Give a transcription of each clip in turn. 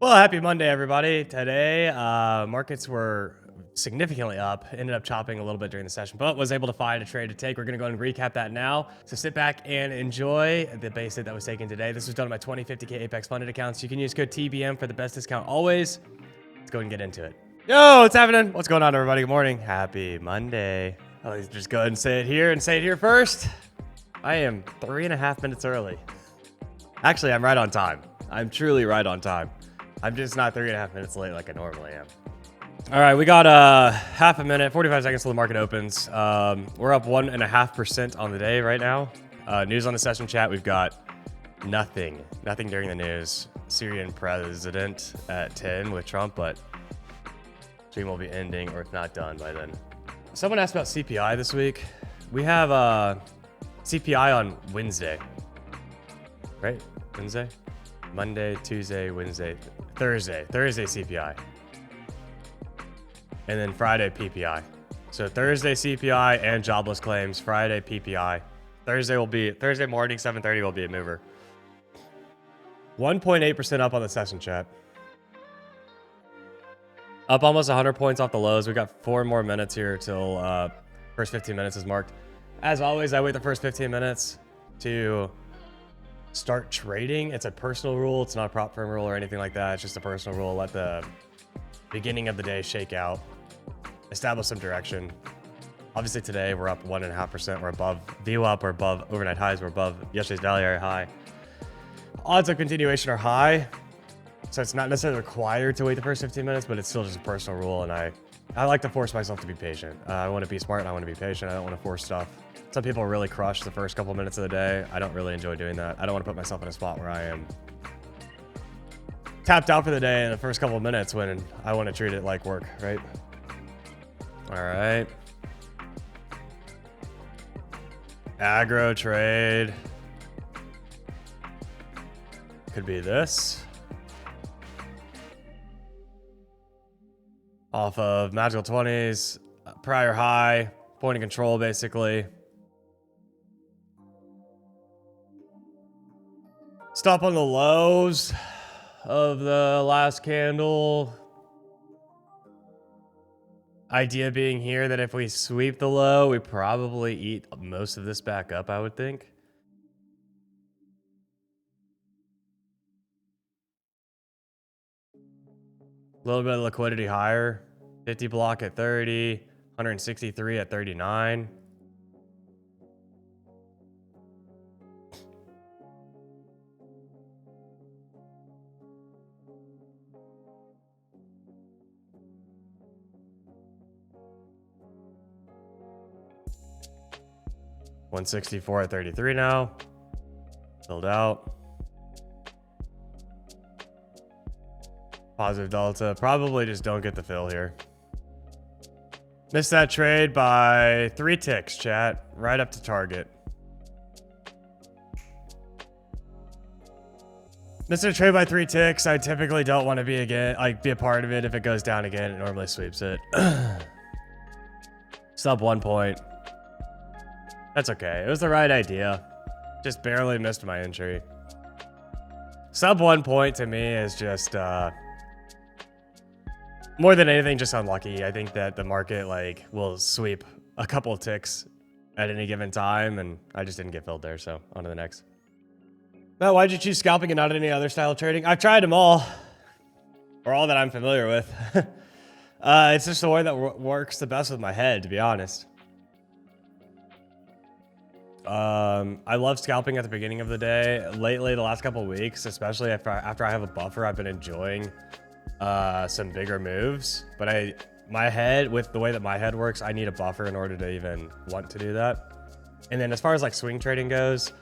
Well, happy Monday, everybody. Today, markets were significantly up, ended up chopping a little bit during the session, but was able to find a trade to take. We're going to go ahead and recap that now. So sit back and enjoy the base hit that was taken today. This was done on my 2050K Apex funded accounts. You can use code TBM for the best discount always. Let's go ahead and get into it. Yo, what's happening? What's going on, everybody? Good morning. Happy Monday. I'll just go ahead and say it here first. I am 3.5 minutes early. Actually, I'm right on time. I'm truly right on time. I'm just not 3.5 minutes late like I normally am. All right, we got half a minute, 45 seconds till the market opens. We're up 1.5% on the day right now. News on the session chat, we've got nothing during the news. Syrian president at 10 with Trump, but stream will be ending or if not done by then. Someone asked about CPI this week. We have CPI on Wednesday, right? Wednesday? Monday, Tuesday, Wednesday, Thursday CPI. And then Friday PPI. So Thursday CPI and jobless claims, Friday PPI. Thursday morning, 7:30 will be a mover. 1.8% up on the session chat. Up almost 100 points off the lows. We got 4 more minutes here till first 15 minutes is marked. As always, I wait the first 15 minutes to start trading. It's a personal rule. It's not a prop firm rule or anything like that. It's just a personal rule. Let the beginning of the day shake out, establish some direction. Obviously today we're up 1.5%. We're above VWAP. We're above overnight highs. We're above yesterday's value area high. Odds of continuation are high. So it's not necessarily required to wait the first 15 minutes, but it's still just a personal rule. And I like to force myself to be patient. I want to be smart and I want to be patient. I don't want to force stuff. Some people really crush the first couple minutes of the day. I don't really enjoy doing that. I don't want to put myself in a spot where I am tapped out for the day in the first couple of minutes when I want to treat it like work, right? All right. Aggro trade. Could be this. Off of magical 20s, prior high, point of control basically. Stop on the lows of the last candle. Idea being here that if we sweep the low, we probably eat most of this back up, I would think. A little bit of liquidity higher. 50 block at 30, 163 at 39. $164 at 33 now. Filled out. Positive delta. Probably just don't get the fill here. Missed that trade by 3 ticks, chat. Right up to target. Missed a trade by 3 ticks. I typically don't want to be a part of it. If it goes down again, it normally sweeps it. Sub 1 point. That's okay. It was the right idea. Just barely missed my entry. Sub 1 point to me is just more than anything just unlucky. I think that the market will sweep a couple of ticks at any given time, and I just didn't get filled there, so on to the next. Now, why'd you choose scalping and not any other style of trading? I've tried them all, or all that I'm familiar with. It's just the way that works the best with my head, to be honest. I love scalping at the beginning of the day. Lately, the last couple of weeks, especially after I have a buffer, I've been enjoying some bigger moves. But with the way that my head works, I need a buffer in order to even want to do that. And then as far as swing trading goes,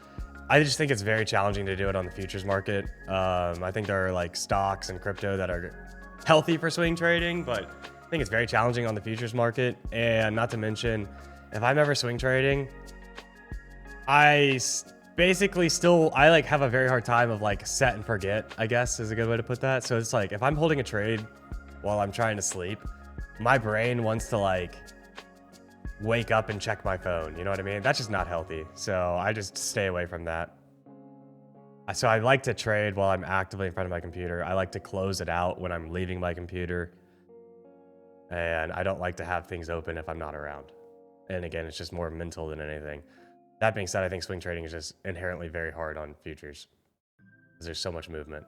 I just think it's very challenging to do it on the futures market. I think there are stocks and crypto that are healthy for swing trading, but I think it's very challenging on the futures market. And not to mention, if I'm ever swing trading, I basically have a very hard time of set and forget, I guess is a good way to put that. So it's if I'm holding a trade while I'm trying to sleep, my brain wants to wake up and check my phone. You know what I mean? That's just not healthy. So I just stay away from that. So I like to trade while I'm actively in front of my computer. I like to close it out when I'm leaving my computer. And I don't like to have things open if I'm not around. And again, it's just more mental than anything. That being said, I think swing trading is just inherently very hard on futures because there's so much movement.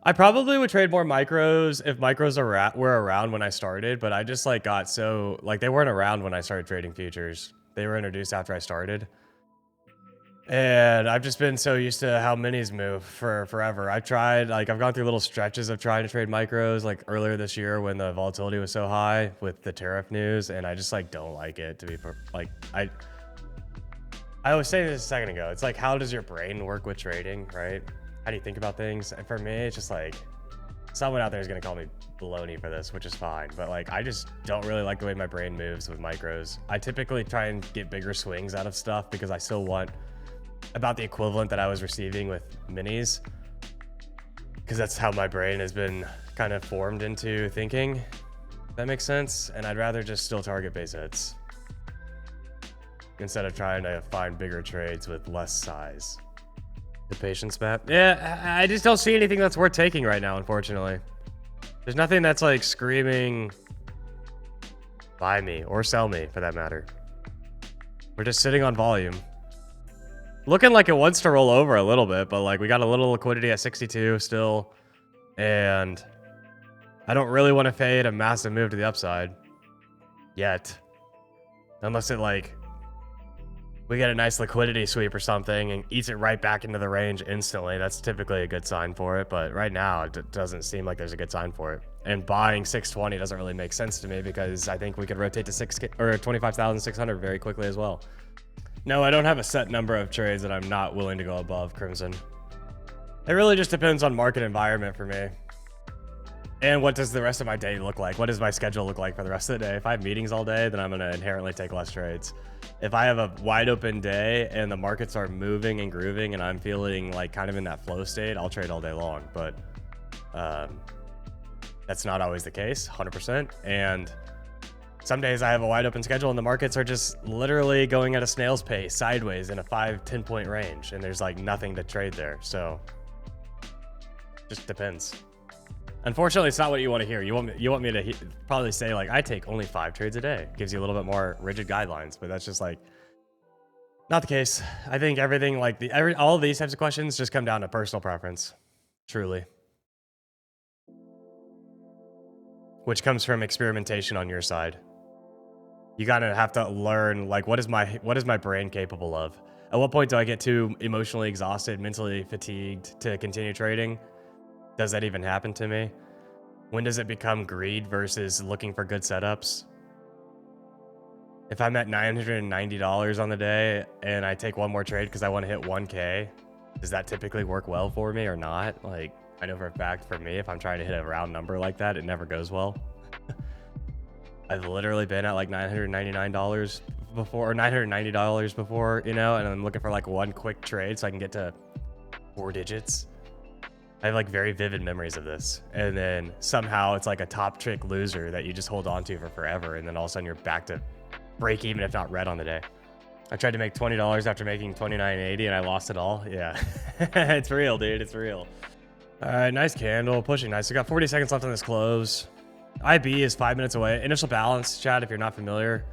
I probably would trade more micros if micros were around when I started, but I just like got so like they weren't around when I started trading futures. They were introduced after I started. And I've just been so used to how minis move for forever. I've gone through little stretches of trying to trade micros like earlier this year when the volatility was so high with the tariff news. And I just like don't like it to be like, I was saying this a second ago. It's like, how does your brain work with trading, right? How do you think about things? And for me, it's just like someone out there is going to call me baloney for this, which is fine. But like, I just don't really like the way my brain moves with micros. I typically try and get bigger swings out of stuff because I still want about the equivalent that I was receiving with minis, because that's how my brain has been kind of formed into thinking. That makes sense. And I'd rather just still target base hits instead of trying to find bigger trades with less size. The patience map. Yeah, I just don't see anything that's worth taking right now, unfortunately. There's nothing that's like screaming buy me or sell me for that matter. We're just sitting on volume. Looking like it wants to roll over a little bit, but like we got a little liquidity at 62 still. And I don't really want to fade a massive move to the upside yet. Unless it like, we get a nice liquidity sweep or something and eats it right back into the range instantly. That's typically a good sign for it. But right now it doesn't seem like there's a good sign for it. And buying 620 doesn't really make sense to me because I think we could rotate to 25,600 very quickly as well. No, I don't have a set number of trades that I'm not willing to go above Crimson. It really just depends on market environment for me. And what does the rest of my day look like? What does my schedule look like for the rest of the day? If I have meetings all day, then I'm going to inherently take less trades. If I have a wide open day and the markets are moving and grooving and I'm feeling like kind of in that flow state, I'll trade all day long. But that's not always the case, 100%. And some days I have a wide open schedule and the markets are just literally going at a snail's pace sideways in a 5-10 point range. And there's like nothing to trade there. So just depends. Unfortunately, it's not what you want to hear. You want me to probably say like, I take only 5 trades a day. Gives you a little bit more rigid guidelines, but that's just like not the case. I think everything like all of these types of questions just come down to personal preference, truly. Which comes from experimentation on your side. You gotta have to learn like what is my brain capable of? At what point do I get too emotionally exhausted, mentally fatigued to continue trading? Does that even happen to me? When does it become greed versus looking for good setups? If I'm at $990 on the day and I take one more trade because I want to hit 1K, does that typically work well for me or not? Like, I know for a fact for me, if I'm trying to hit a round number like that, it never goes well. I've literally been at like $999 before, or $990 before, you know, and I'm looking for like one quick trade so I can get to 4 digits. I have like very vivid memories of this. And then somehow it's like a top trick loser that you just hold on to for forever. And then all of a sudden you're back to break even, if not red on the day. I tried to make $20 after making $29.80 and I lost it all. Yeah, it's real, dude. It's real. All right, nice candle, pushing nice. We got 40 seconds left on this close. IB is 5 minutes away. Initial balance, chat, if you're not familiar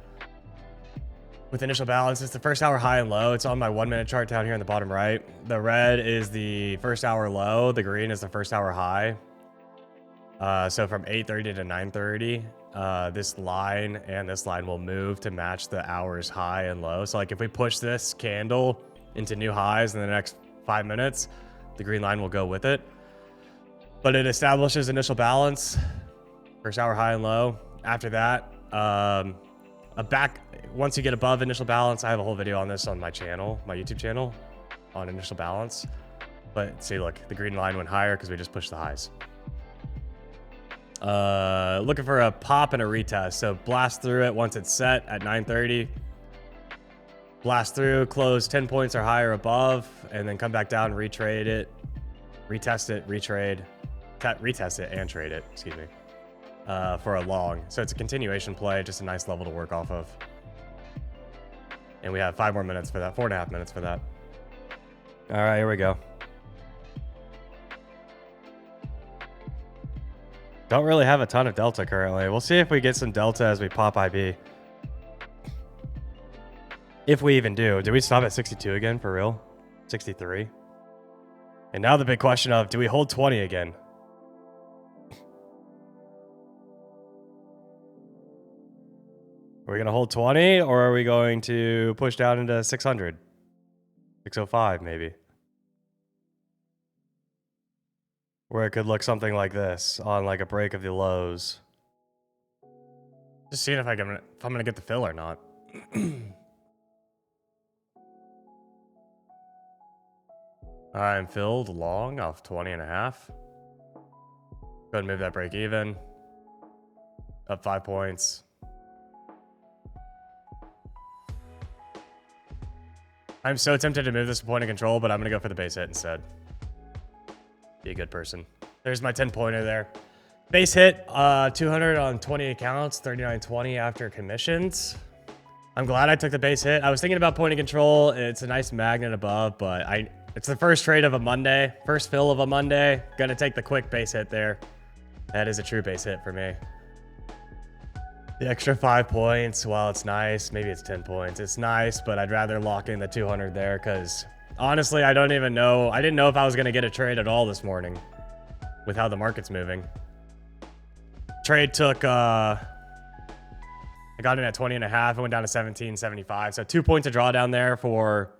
with initial balance, it's the first hour high and low. It's on my 1 minute chart down here in the bottom right. The red is the first hour low. The green is the first hour high. So from 8:30 to 9:30, this line and this line will move to match the hours high and low. So like if we push this candle into new highs in the next 5 minutes, the green line will go with it. But it establishes initial balance, first hour high and low. After that, once you get above initial balance, I have a whole video on this on my channel, my YouTube channel, on initial balance. But see, look, the green line went higher because we just pushed the highs. Looking for a pop and a retest. So blast through it once it's set at 9:30. Blast through, close 10 points or higher above, and then come back down, retrade it, retest it, retest it, and trade it, excuse me, for a long. So it's a continuation play, just a nice level to work off of. And we have 5 more minutes for that, 4.5 minutes for that. All right, here we go. Don't really have a ton of delta currently. We'll see if we get some delta as we pop IB. If we even do. Do we stop at 62 again for real? 63? And now the big question of, do we hold 20 again? Are we going to hold 20 or are we going to push down into 600? 605 maybe. Where it could look something like this on like a break of the lows. Just seeing if I'm gonna get the fill or not. I'm filled long off 20.5. Go ahead and move that break even. Up 5 points. I'm so tempted to move this to point of control, but I'm gonna go for the base hit instead. Be a good person. There's my 10-pointer there. Base hit, 200 on 20 accounts, 39.20 after commissions. I'm glad I took the base hit. I was thinking about point of control. It's a nice magnet above, but it's the first trade of a Monday, first fill of a Monday. Gonna take the quick base hit there. That is a true base hit for me. The extra 5 points, while it's nice, maybe it's 10 points. It's nice, but I'd rather lock in the 200 there because honestly, I don't even know. I didn't know if I was going to get a trade at all this morning with how the market's moving. Trade took, I got in at 20.5. It went down to 17.75. So 2 points of drawdown there for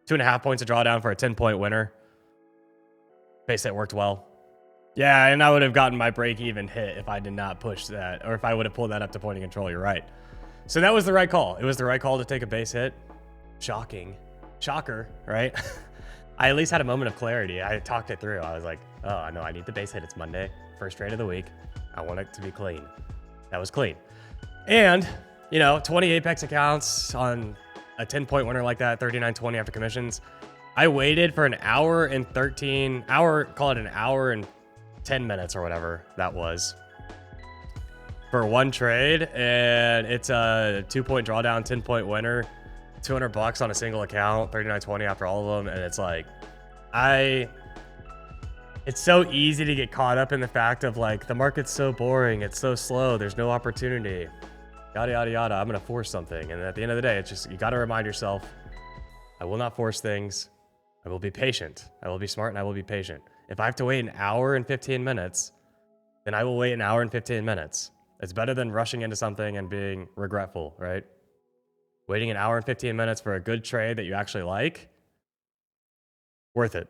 2.5 points of drawdown for a 10-point winner. Base hit worked well. Yeah, and I would have gotten my break-even hit if I did not push that, or if I would have pulled that up to point of control. You're right. So that was the right call. It was the right call to take a base hit. Shocking. Shocker, right? I at least had a moment of clarity. I talked it through. I was like, oh, no, I need the base hit. It's Monday, first trade of the week. I want it to be clean. That was clean. And, 20 Apex accounts on a 10-point winner like that, 39.20 after commissions. I waited for an hour and 10 minutes or whatever that was for one trade, and it's a 2-point drawdown, 10-point winner, $200 on a single account, 39.20 after all of them. And it's like, it's so easy to get caught up in the fact of like, the market's so boring, it's so slow, there's no opportunity, yada yada yada. I'm gonna force something, and at the end of the day, it's just, you got to remind yourself, I will not force things. I will be patient. I will be smart, and I will be patient. If I have to wait an hour and 15 minutes, then I will wait an hour and 15 minutes. It's better than rushing into something and being regretful, right? Waiting an hour and 15 minutes for a good trade that you actually like, worth it.